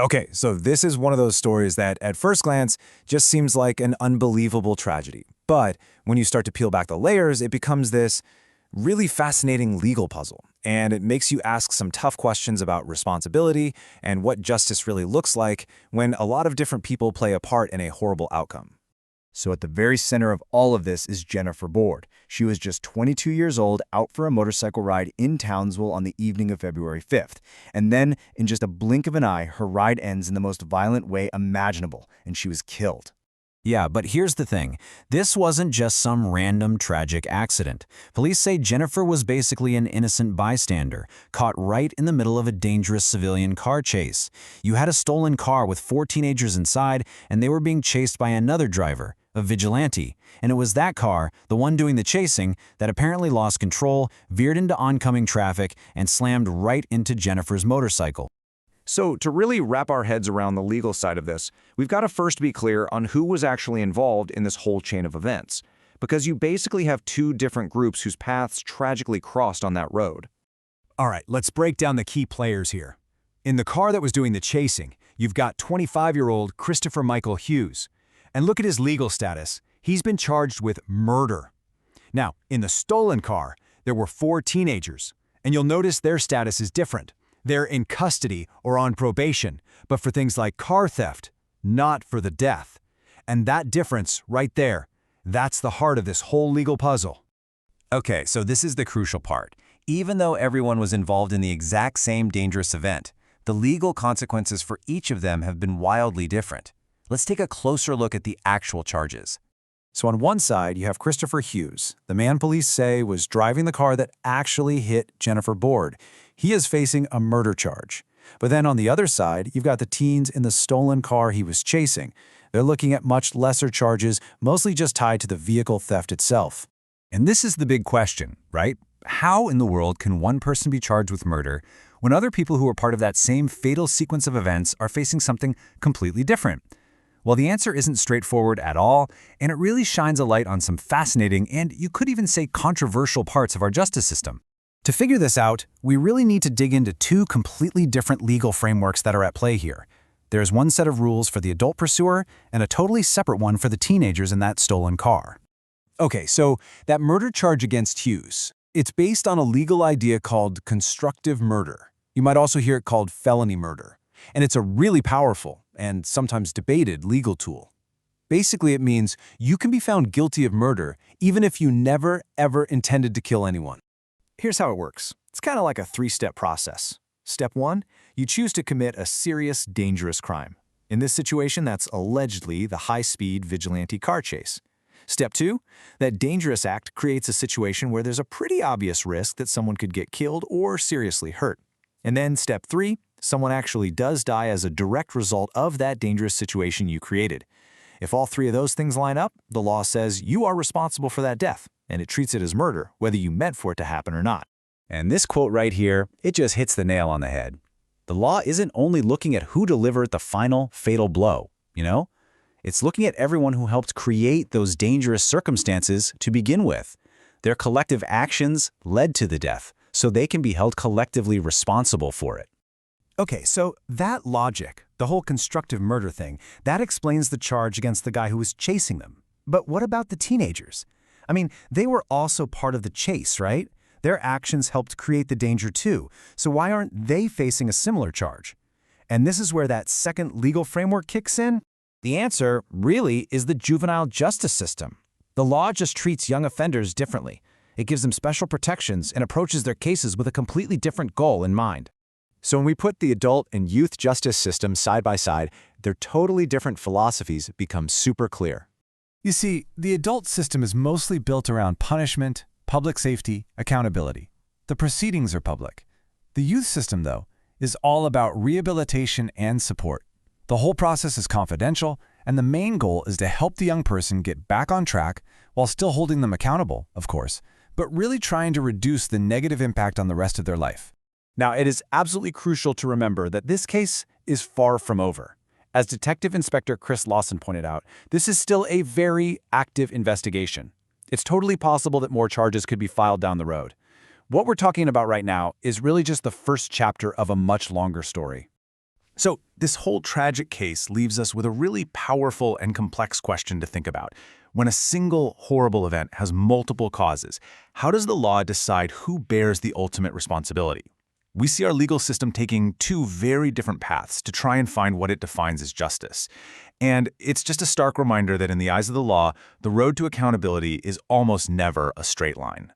Okay, so this is one of those stories that at first glance just seems like an unbelievable tragedy. But when you start to peel back the layers, it becomes this really fascinating legal puzzle. And it makes you ask some tough questions about responsibility and what justice really looks like when a lot of different people play a part in a horrible outcome. So at the very center of all of this is Jennifer Board. She was just 22 years old, out for a motorcycle ride in Townsville on the evening of February 5th. And then, in just a blink of an eye, her ride ends in the most violent way imaginable, and she was killed. Yeah, but here's the thing. This wasn't just some random tragic accident. Police say Jennifer was basically an innocent bystander, caught right in the middle of a dangerous civilian car chase. You had a stolen car with 4 teenagers inside, and they were being chased by another driver, a vigilante. And it was that car, the one doing the chasing, that apparently lost control, veered into oncoming traffic, and slammed right into Jennifer's motorcycle. So to really wrap our heads around the legal side of this, we've got to first be clear on who was actually involved in this whole chain of events, because you basically have 2 different groups whose paths tragically crossed on that road. All right, let's break down the key players here. In the car that was doing the chasing, you've got 25-year-old Christopher Michael Hughes. And look at his legal status. He's been charged with murder. Now, in the stolen car, there were 4 teenagers, and you'll notice their status is different. They're in custody or on probation, but for things like car theft, not for the death. And that difference right there, that's the heart of this whole legal puzzle. Okay, so this is the crucial part. Even though everyone was involved in the exact same dangerous event, the legal consequences for each of them have been wildly different. Let's take a closer look at the actual charges. So on one side, you have Christopher Hughes, the man police say was driving the car that actually hit Jennifer Board. He is facing a murder charge. But then on the other side, you've got the teens in the stolen car he was chasing. They're looking at much lesser charges, mostly just tied to the vehicle theft itself. And this is the big question, right? How in the world can one person be charged with murder when other people who are part of that same fatal sequence of events are facing something completely different? Well, the answer isn't straightforward at all, and it really shines a light on some fascinating and you could even say controversial parts of our justice system. To figure this out, we really need to dig into 2 completely different legal frameworks that are at play here. There's one set of rules for the adult pursuer and a totally separate one for the teenagers in that stolen car. Okay, so that murder charge against Hughes, it's based on a legal idea called constructive murder. You might also hear it called felony murder. And it's a really powerful and sometimes debated legal tool. Basically, it means you can be found guilty of murder even if you never, ever intended to kill anyone. Here's how it works. It's kind of like a 3-step process. Step 1, you choose to commit a serious, dangerous crime. In this situation, that's allegedly the high-speed vigilante car chase. Step 2, that dangerous act creates a situation where there's a pretty obvious risk that someone could get killed or seriously hurt. And then Step 3, someone actually does die as a direct result of that dangerous situation you created. If all 3 of those things line up, the law says you are responsible for that death, and it treats it as murder, whether you meant for it to happen or not. And this quote right here, it just hits the nail on the head. The law isn't only looking at who delivered the final fatal blow, you know? It's looking at everyone who helped create those dangerous circumstances to begin with. Their collective actions led to the death, so they can be held collectively responsible for it. Okay, so that logic, the whole constructive murder thing, that explains the charge against the guy who was chasing them. But what about the teenagers? I mean, they were also part of the chase, right? Their actions helped create the danger too, so why aren't they facing a similar charge? And this is where that second legal framework kicks in. The answer, really, is the juvenile justice system. The law just treats young offenders differently. It gives them special protections and approaches their cases with a completely different goal in mind. So when we put the adult and youth justice systems side by side, their totally different philosophies become super clear. You see, the adult system is mostly built around punishment, public safety, accountability. The proceedings are public. The youth system, though, is all about rehabilitation and support. The whole process is confidential, and the main goal is to help the young person get back on track while still holding them accountable, of course, but really trying to reduce the negative impact on the rest of their life. Now, it is absolutely crucial to remember that this case is far from over. As Detective Inspector Chris Lawson pointed out, this is still a very active investigation. It's totally possible that more charges could be filed down the road. What we're talking about right now is really just the first chapter of a much longer story. So this whole tragic case leaves us with a really powerful and complex question to think about. When a single horrible event has multiple causes, how does the law decide who bears the ultimate responsibility? We see our legal system taking two very different paths to try and find what it defines as justice. And it's just a stark reminder that in the eyes of the law, the road to accountability is almost never a straight line.